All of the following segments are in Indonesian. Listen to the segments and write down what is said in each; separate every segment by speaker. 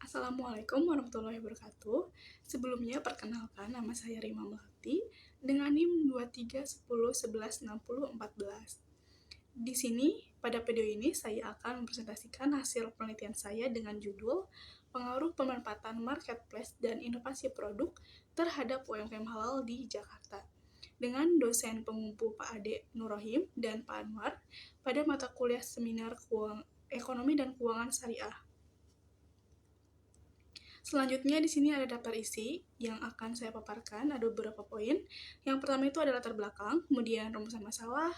Speaker 1: Assalamualaikum warahmatullahi wabarakatuh. Sebelumnya, perkenalkan nama saya Rima Melati dengan NIM 2310116014. Di sini, pada video ini saya akan mempresentasikan hasil penelitian saya dengan judul Pengaruh Pemanfaatan Marketplace dan Inovasi Produk terhadap UMKM Halal di Jakarta dengan dosen pengumpul Pak Ade Nurrohim dan Pak Anwar pada mata kuliah seminar Ekonomi dan Keuangan Syariah. Selanjutnya di sini ada daftar isi yang akan saya paparkan, ada beberapa poin. Yang pertama itu adalah latar belakang, kemudian rumusan masalah,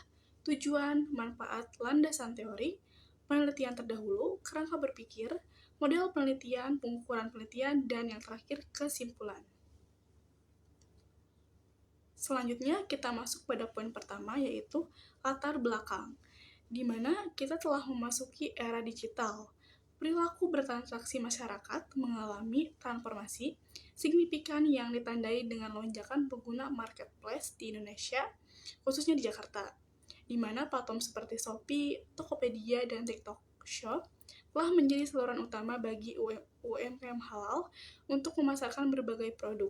Speaker 1: tujuan, manfaat, landasan teori, penelitian terdahulu, kerangka berpikir, model penelitian, pengukuran penelitian, dan yang terakhir kesimpulan. Selanjutnya kita masuk pada poin pertama, yaitu latar belakang, di mana kita telah memasuki era digital. Perilaku bertransaksi masyarakat mengalami transformasi signifikan yang ditandai dengan lonjakan pengguna marketplace di Indonesia, khususnya di Jakarta, di mana platform seperti Shopee, Tokopedia, dan TikTok Shop telah menjadi saluran utama bagi UMKM halal untuk memasarkan berbagai produk.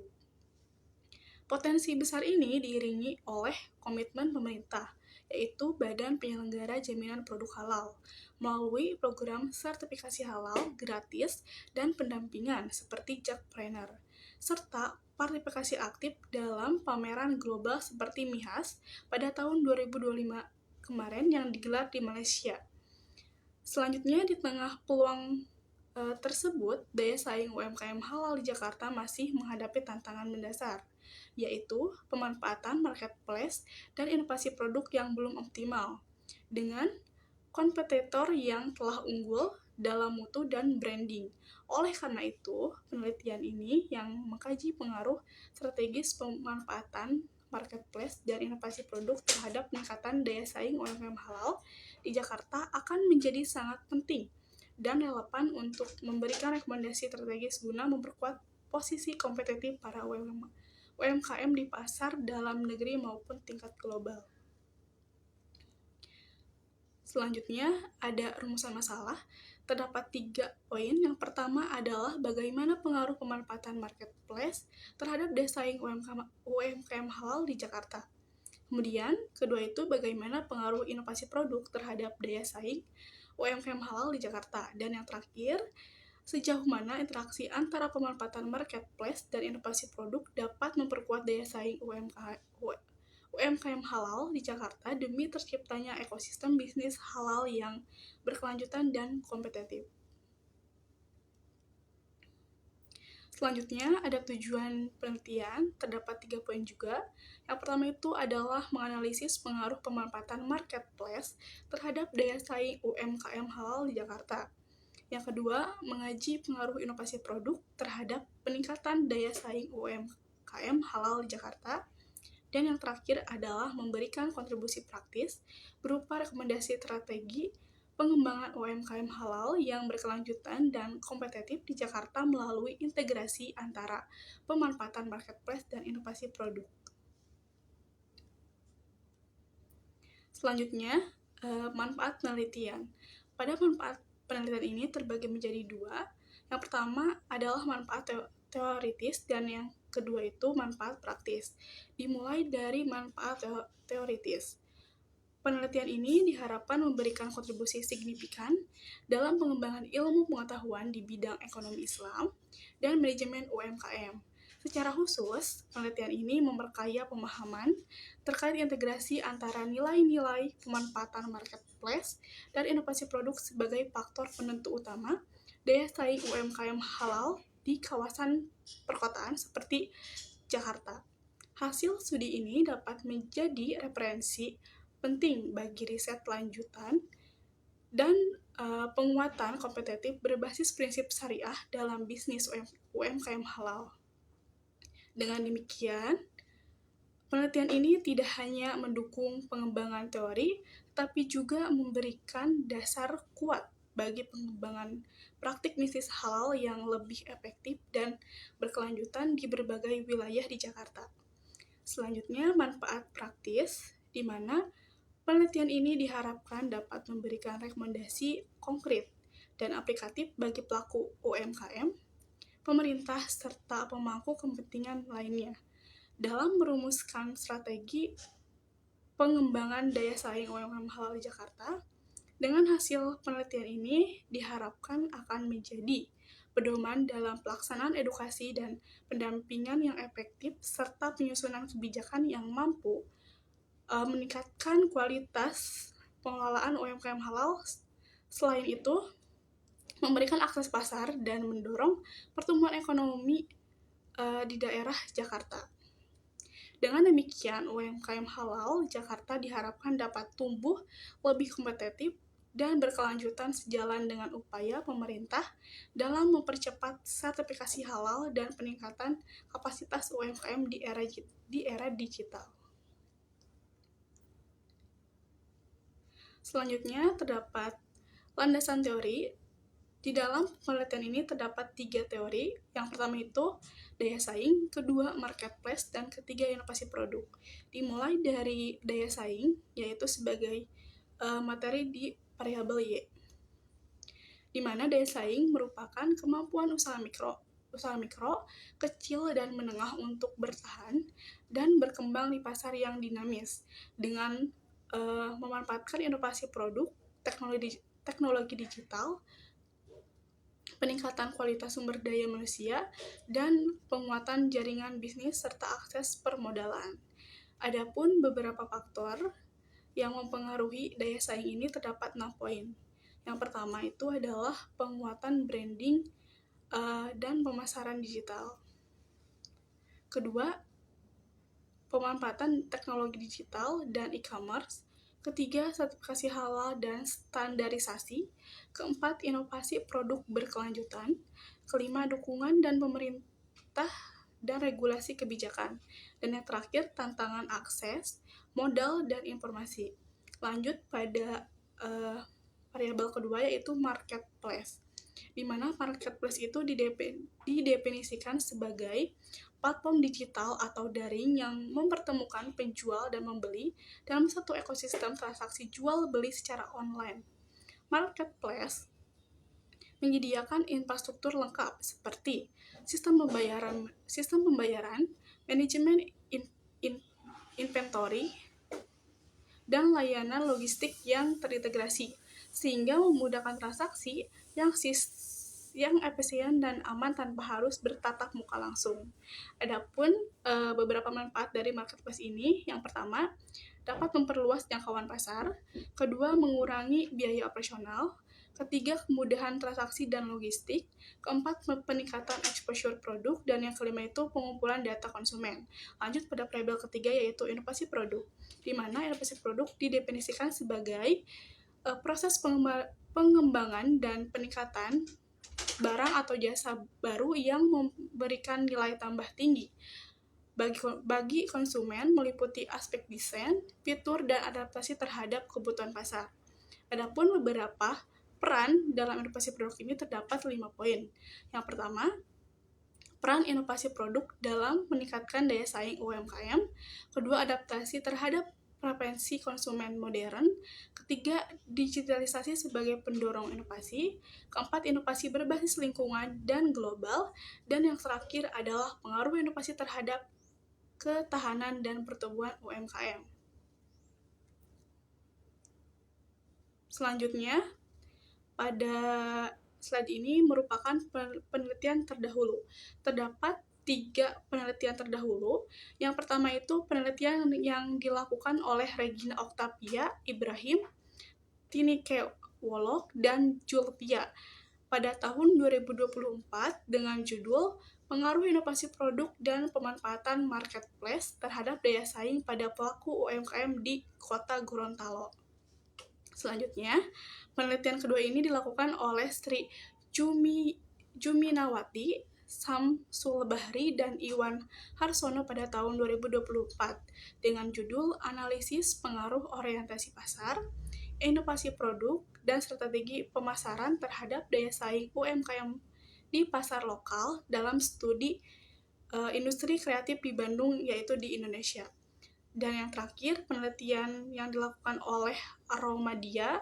Speaker 1: Potensi besar ini diiringi oleh komitmen pemerintah, yaitu Badan Penyelenggara Jaminan Produk Halal, melalui program sertifikasi halal gratis dan pendampingan seperti Jakpreneur, serta partisipasi aktif dalam pameran global seperti MIHAS pada tahun 2025 kemarin yang digelar di Malaysia. Selanjutnya, di tengah peluang tersebut, daya saing UMKM halal di Jakarta masih menghadapi tantangan mendasar, yaitu pemanfaatan marketplace dan inovasi produk yang belum optimal, dengan kompetitor yang telah unggul dalam mutu dan branding. Oleh karena itu, penelitian ini yang mengkaji pengaruh strategis pemanfaatan marketplace dan inovasi produk terhadap peningkatan daya saing UMKM halal di Jakarta akan menjadi sangat penting dan relevan untuk memberikan rekomendasi strategis guna memperkuat posisi kompetitif para UMKM di pasar dalam negeri maupun tingkat global. Selanjutnya, ada rumusan masalah. Terdapat 3 poin. Yang pertama adalah bagaimana pengaruh pemanfaatan marketplace terhadap daya saing UMKM halal di Jakarta. Kemudian, kedua itu bagaimana pengaruh inovasi produk terhadap daya saing UMKM halal di Jakarta. Dan yang terakhir, sejauh mana interaksi antara pemanfaatan marketplace dan inovasi produk dapat memperkuat daya saing UMKM halal di Jakarta demi terciptanya ekosistem bisnis halal yang berkelanjutan dan kompetitif. Selanjutnya, ada tujuan penelitian, terdapat 3 poin juga. Yang pertama itu adalah menganalisis pengaruh pemanfaatan marketplace terhadap daya saing UMKM halal di Jakarta. Yang kedua, mengaji pengaruh inovasi produk terhadap peningkatan daya saing UMKM halal di Jakarta. Dan yang terakhir adalah memberikan kontribusi praktis berupa rekomendasi strategi pengembangan UMKM halal yang berkelanjutan dan kompetitif di Jakarta melalui integrasi antara pemanfaatan marketplace dan inovasi produk. Selanjutnya, manfaat penelitian. Pada manfaat penelitian ini terbagi menjadi 2. Yang pertama adalah manfaat teoritis dan yang kedua itu manfaat praktis. Dimulai dari manfaat teoritis. Penelitian ini diharapkan memberikan kontribusi signifikan dalam pengembangan ilmu pengetahuan di bidang ekonomi Islam dan manajemen UMKM. Secara khusus, penelitian ini memperkaya pemahaman terkait integrasi antara nilai-nilai pemanfaatan marketplace dan inovasi produk sebagai faktor penentu utama daya saing UMKM halal di kawasan perkotaan seperti Jakarta. Hasil studi ini dapat menjadi referensi penting bagi riset lanjutan dan penguatan kompetitif berbasis prinsip syariah dalam bisnis UMKM halal. Dengan demikian, penelitian ini tidak hanya mendukung pengembangan teori, tapi juga memberikan dasar kuat bagi pengembangan praktik bisnis halal yang lebih efektif dan berkelanjutan di berbagai wilayah di Jakarta. Selanjutnya, manfaat praktis, di mana penelitian ini diharapkan dapat memberikan rekomendasi konkret dan aplikatif bagi pelaku UMKM pemerintah, serta pemangku kepentingan lainnya dalam merumuskan strategi pengembangan daya saing UMKM halal di Jakarta. Dengan hasil penelitian ini diharapkan akan menjadi pedoman dalam pelaksanaan edukasi dan pendampingan yang efektif serta penyusunan kebijakan yang mampu meningkatkan kualitas pengelolaan UMKM halal. Selain itu, memberikan akses pasar dan mendorong pertumbuhan ekonomi di daerah Jakarta. Dengan demikian, UMKM halal Jakarta diharapkan dapat tumbuh lebih kompetitif dan berkelanjutan sejalan dengan upaya pemerintah dalam mempercepat sertifikasi halal dan peningkatan kapasitas UMKM di era digital. Selanjutnya, terdapat landasan teori. Di dalam penelitian ini terdapat 3 teori. Yang pertama itu daya saing, kedua marketplace, dan ketiga inovasi produk. Dimulai dari daya saing, yaitu sebagai materi di variabel Y, di mana daya saing merupakan kemampuan usaha mikro, kecil, dan menengah untuk bertahan dan berkembang di pasar yang dinamis dengan memanfaatkan inovasi produk, teknologi digital, peningkatan kualitas sumber daya manusia, dan penguatan jaringan bisnis serta akses permodalan. Adapun beberapa faktor yang mempengaruhi daya saing ini terdapat 6 poin. Yang pertama itu adalah penguatan branding dan pemasaran digital. Kedua, pemanfaatan teknologi digital dan e-commerce. Ketiga, sertifikasi halal dan standarisasi. Keempat, inovasi produk berkelanjutan. Kelima, dukungan dan pemerintah dan regulasi kebijakan. Dan yang terakhir, tantangan akses, modal, dan informasi. Lanjut pada variabel kedua, yaitu marketplace, di mana marketplace itu didefinisikan sebagai platform digital atau daring yang mempertemukan penjual dan membeli dalam satu ekosistem transaksi jual-beli secara online. Marketplace menyediakan infrastruktur lengkap seperti sistem pembayaran, manajemen inventory, dan layanan logistik yang terintegrasi, sehingga memudahkan transaksi yang efisien dan aman tanpa harus bertatap muka langsung. Adapun beberapa manfaat dari marketplace ini, yang pertama, dapat memperluas jangkauan pasar, kedua, mengurangi biaya operasional, ketiga, kemudahan transaksi dan logistik, keempat, peningkatan exposure produk, dan yang kelima itu pengumpulan data konsumen. Lanjut pada variabel ketiga, yaitu inovasi produk, di mana inovasi produk didefinisikan sebagai proses pengembangan dan peningkatan barang atau jasa baru yang memberikan nilai tambah tinggi bagi konsumen, meliputi aspek desain, fitur, dan adaptasi terhadap kebutuhan pasar. Adapun beberapa peran dalam inovasi produk ini terdapat 5 poin. Yang pertama, peran inovasi produk dalam meningkatkan daya saing UMKM. Kedua, adaptasi terhadap preferensi konsumen modern. Ketiga, digitalisasi sebagai pendorong inovasi. Keempat, inovasi berbasis lingkungan dan global. Dan yang terakhir adalah pengaruh inovasi terhadap ketahanan dan pertumbuhan UMKM. Selanjutnya, pada slide ini merupakan penelitian terdahulu. Terdapat 3 penelitian terdahulu. Yang pertama itu penelitian yang dilakukan oleh Regina Octavia Ibrahim, Tineke Wolok, dan Julpia pada tahun 2024 dengan judul Pengaruh Inovasi Produk dan Pemanfaatan Marketplace terhadap Daya Saing pada Pelaku UMKM di Kota Gorontalo. Selanjutnya, penelitian kedua ini dilakukan oleh Sri Juminawati, Samsul Bahri, dan Iwan Harsono pada tahun 2024 dengan judul Analisis Pengaruh Orientasi Pasar, Inovasi Produk, dan Strategi Pemasaran terhadap Daya Saing UMKM di pasar lokal dalam studi industri kreatif di Bandung, yaitu di Indonesia. Dan yang terakhir, penelitian yang dilakukan oleh Aromadia,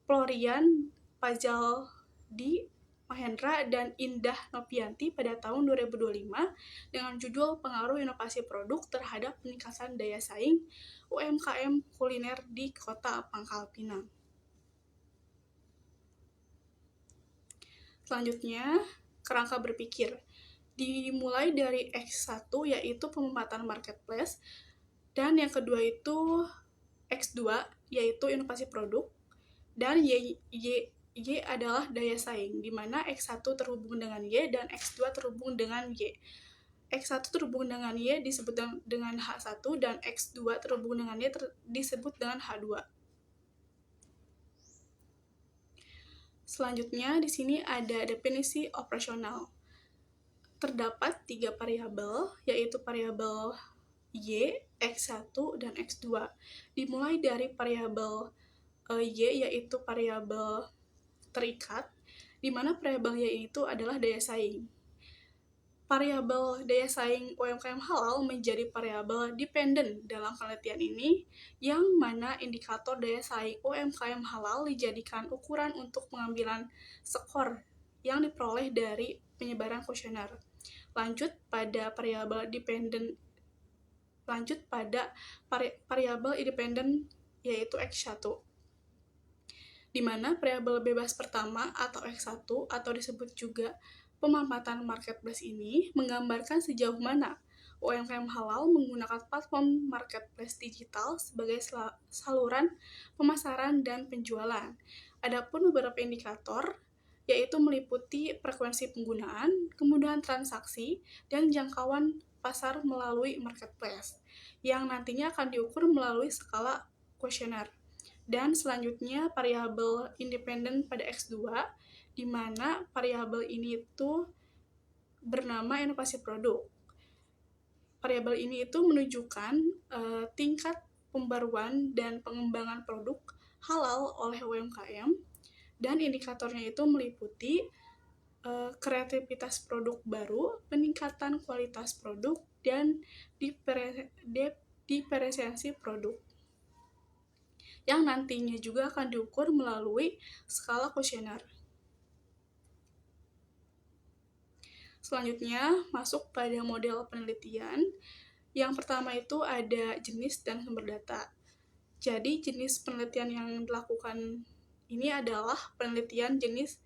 Speaker 1: Florian Pajaldi, Mahendra dan Indah Nopianti pada tahun 2025 dengan judul Pengaruh Inovasi Produk Terhadap Peningkatan Daya Saing UMKM Kuliner di Kota Pangkal Pinang. Selanjutnya, kerangka berpikir. Dimulai dari X1 yaitu pemanfaatan marketplace, dan yang kedua itu X2 yaitu inovasi produk, dan Y adalah daya saing, di mana X1 terhubung dengan Y dan X2 terhubung dengan Y. X1 terhubung dengan Y disebut dengan H1 dan X2 terhubung dengan Y disebut dengan H2. Selanjutnya di sini ada definisi operasional. Terdapat 3 variabel, yaitu variabel Y, X1, dan X2. Dimulai dari variabel Y yaitu variabel terikat, di mana variabel Y itu adalah daya saing. Variabel daya saing UMKM halal menjadi variabel dependen dalam penelitian ini, yang mana indikator daya saing UMKM halal dijadikan ukuran untuk pengambilan skor yang diperoleh dari penyebaran kuesioner. Lanjut pada variabel independen yaitu X1. Di mana variabel bebas pertama atau X1 atau disebut juga pemanfaatan marketplace ini menggambarkan sejauh mana UMKM halal menggunakan platform marketplace digital sebagai saluran pemasaran dan penjualan. Adapun beberapa indikator yaitu meliputi frekuensi penggunaan, kemudahan transaksi, dan jangkauan pasar melalui marketplace yang nantinya akan diukur melalui skala kuesioner. Dan selanjutnya variabel independen pada X2, di mana variabel ini itu bernama inovasi produk. Variabel ini itu menunjukkan tingkat pembaruan dan pengembangan produk halal oleh UMKM, dan indikatornya itu meliputi kreativitas produk baru, peningkatan kualitas produk, dan diferensiasi produk, yang nantinya juga akan diukur melalui skala kuesioner. Selanjutnya, masuk pada model penelitian. Yang pertama itu ada jenis dan sumber data. Jadi, jenis penelitian yang dilakukan ini adalah penelitian jenis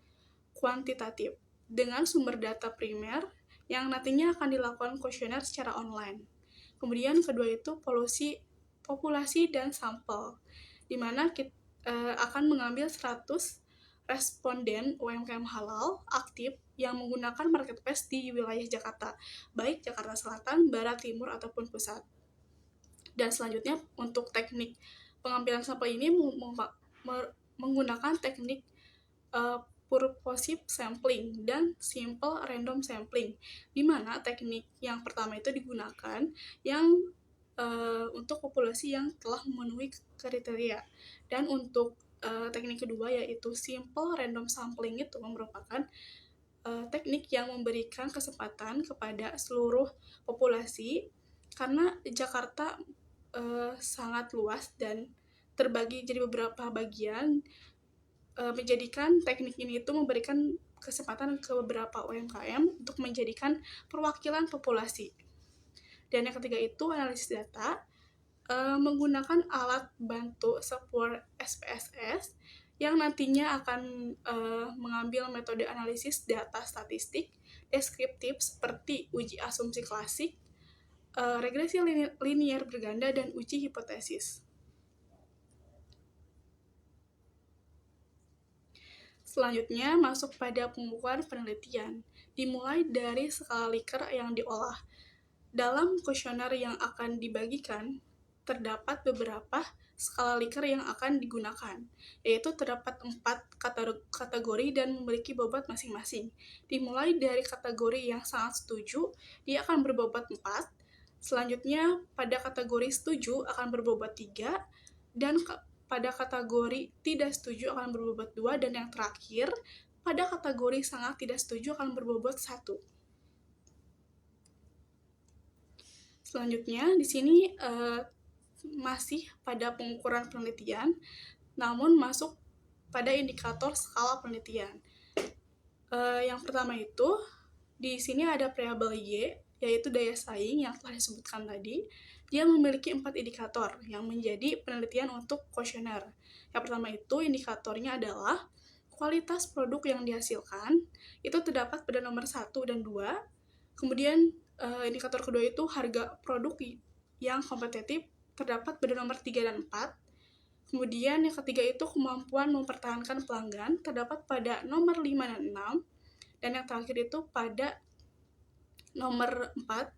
Speaker 1: kuantitatif dengan sumber data primer yang nantinya akan dilakukan kuesioner secara online. Kemudian kedua itu populasi dan sampel, di mana kita akan mengambil 100 responden UMKM halal aktif yang menggunakan marketplace di wilayah Jakarta, baik Jakarta Selatan, Barat, Timur, ataupun Pusat. Dan selanjutnya untuk teknik pengambilan sampel ini menggunakan teknik purposive sampling dan simple random sampling, di mana teknik yang pertama itu digunakan yang untuk populasi yang telah memenuhi kriteria, dan untuk teknik kedua yaitu simple random sampling itu merupakan teknik yang memberikan kesempatan kepada seluruh populasi, karena Jakarta sangat luas dan terbagi jadi beberapa bagian, menjadikan teknik ini itu memberikan kesempatan ke beberapa UMKM untuk menjadikan perwakilan populasi. Dan yang ketiga itu analisis data, menggunakan alat bantu software SPSS yang nantinya akan mengambil metode analisis data statistik deskriptif seperti uji asumsi klasik, regresi linier berganda, dan uji hipotesis. Selanjutnya masuk pada pengukuran penelitian, dimulai dari skala Likert yang diolah. Dalam kuesioner yang akan dibagikan, terdapat beberapa skala Likert yang akan digunakan, yaitu terdapat 4 kategori dan memiliki bobot masing-masing. Dimulai dari kategori yang sangat setuju, dia akan berbobot 4, selanjutnya pada kategori setuju akan berbobot 3, dan pada kategori tidak setuju akan berbobot 2, dan yang terakhir, pada kategori sangat tidak setuju akan berbobot 1. Selanjutnya, di sini masih pada pengukuran penelitian, namun masuk pada indikator skala penelitian. Yang pertama itu, di sini ada variabel Y, yaitu daya saing yang telah disebutkan tadi. Dia memiliki 4 indikator yang menjadi penelitian untuk kuesioner. Yang pertama itu, indikatornya adalah kualitas produk yang dihasilkan, itu terdapat pada nomor 1 dan 2. Kemudian, indikator kedua itu harga produk yang kompetitif, terdapat pada nomor 3 dan 4. Kemudian yang ketiga itu kemampuan mempertahankan pelanggan, terdapat pada nomor 5 dan 6. Dan yang terakhir itu pada nomor 4,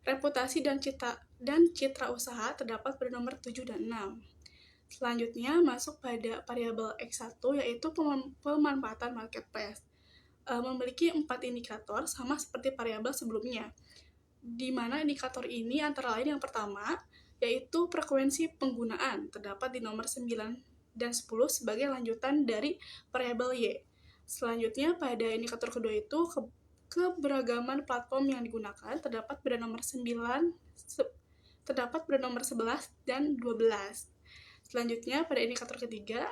Speaker 1: reputasi dan citra usaha terdapat pada nomor 7 dan 6. Selanjutnya masuk pada variabel X1, yaitu pemanfaatan marketplace. Memiliki 4 indikator sama seperti variabel sebelumnya, di mana indikator ini antara lain yang pertama, yaitu frekuensi penggunaan, terdapat di nomor 9 dan 10 sebagai lanjutan dari variabel Y. Selanjutnya pada indikator kedua itu keberagaman platform yang digunakan, terdapat pada nomor 11 dan 12. Selanjutnya pada indikator ketiga,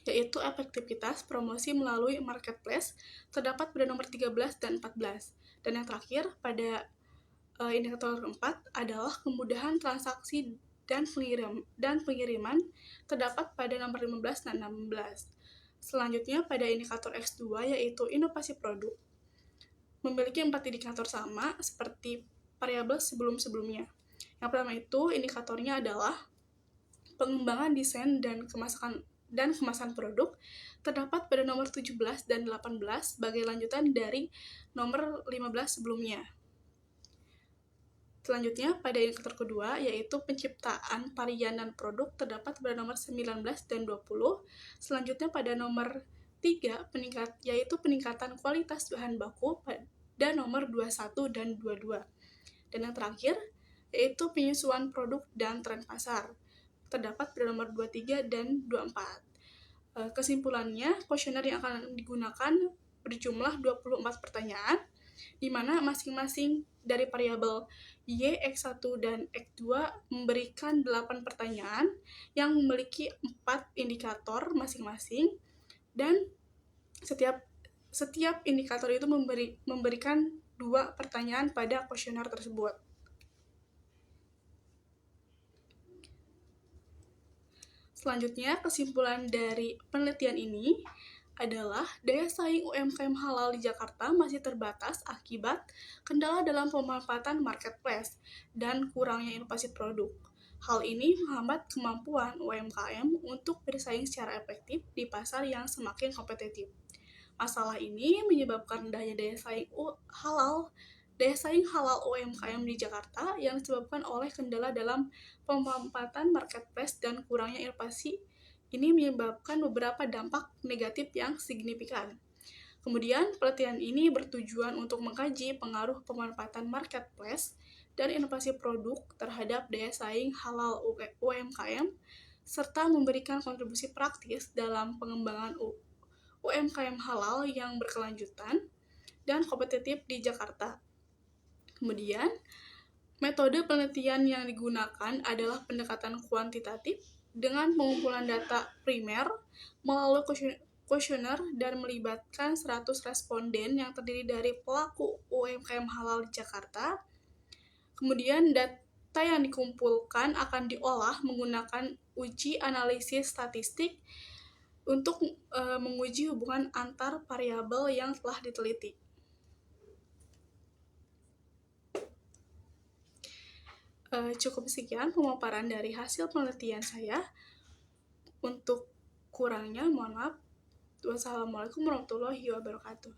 Speaker 1: yaitu efektivitas promosi melalui marketplace, terdapat pada nomor 13 dan 14. Dan yang terakhir pada indikator keempat adalah kemudahan transaksi dan pengiriman, terdapat pada nomor 15 dan 16. Selanjutnya pada indikator X2, yaitu inovasi produk, memiliki 4 indikator sama seperti variabel sebelum-sebelumnya. Yang pertama itu indikatornya adalah pengembangan desain dan kemasan produk, terdapat pada nomor 17 dan 18 sebagai lanjutan dari nomor 15 sebelumnya. Selanjutnya pada indikator kedua, yaitu penciptaan varian dan produk, terdapat pada nomor 19 dan 20. Selanjutnya pada nomor 3, yaitu peningkatan kualitas bahan baku pada nomor 21 dan 22. Dan yang terakhir, yaitu penyesuaian produk dan tren pasar, terdapat pada nomor 23 dan 24. Kesimpulannya, kuesioner yang akan digunakan berjumlah 24 pertanyaan, di mana masing-masing dari variabel Y, X1, dan X2 memberikan 8 pertanyaan yang memiliki 4 indikator masing-masing, dan setiap indikator itu memberikan 2 pertanyaan pada kuesioner tersebut. Selanjutnya, kesimpulan dari penelitian ini adalah daya saing UMKM halal di Jakarta masih terbatas akibat kendala dalam pemanfaatan marketplace dan kurangnya inovasi produk. Hal ini menghambat kemampuan UMKM untuk bersaing secara efektif di pasar yang semakin kompetitif. Masalah ini menyebabkan rendahnya daya saing halal UMKM di Jakarta yang disebabkan oleh kendala dalam pemanfaatan marketplace dan kurangnya inovasi. Ini menyebabkan beberapa dampak negatif yang signifikan. Kemudian, penelitian ini bertujuan untuk mengkaji pengaruh pemanfaatan marketplace dan inovasi produk terhadap daya saing halal UMKM, serta memberikan kontribusi praktis dalam pengembangan UMKM halal yang berkelanjutan dan kompetitif di Jakarta. Kemudian, metode penelitian yang digunakan adalah pendekatan kuantitatif dengan pengumpulan data primer melalui kuesioner dan melibatkan 100 responden yang terdiri dari pelaku UMKM halal di Jakarta. Kemudian data yang dikumpulkan akan diolah menggunakan uji analisis statistik untuk menguji hubungan antar variabel yang telah diteliti. Cukup sekian pemaparan dari hasil penelitian saya. Untuk kurangnya, mohon maaf. Wassalamualaikum warahmatullahi wabarakatuh.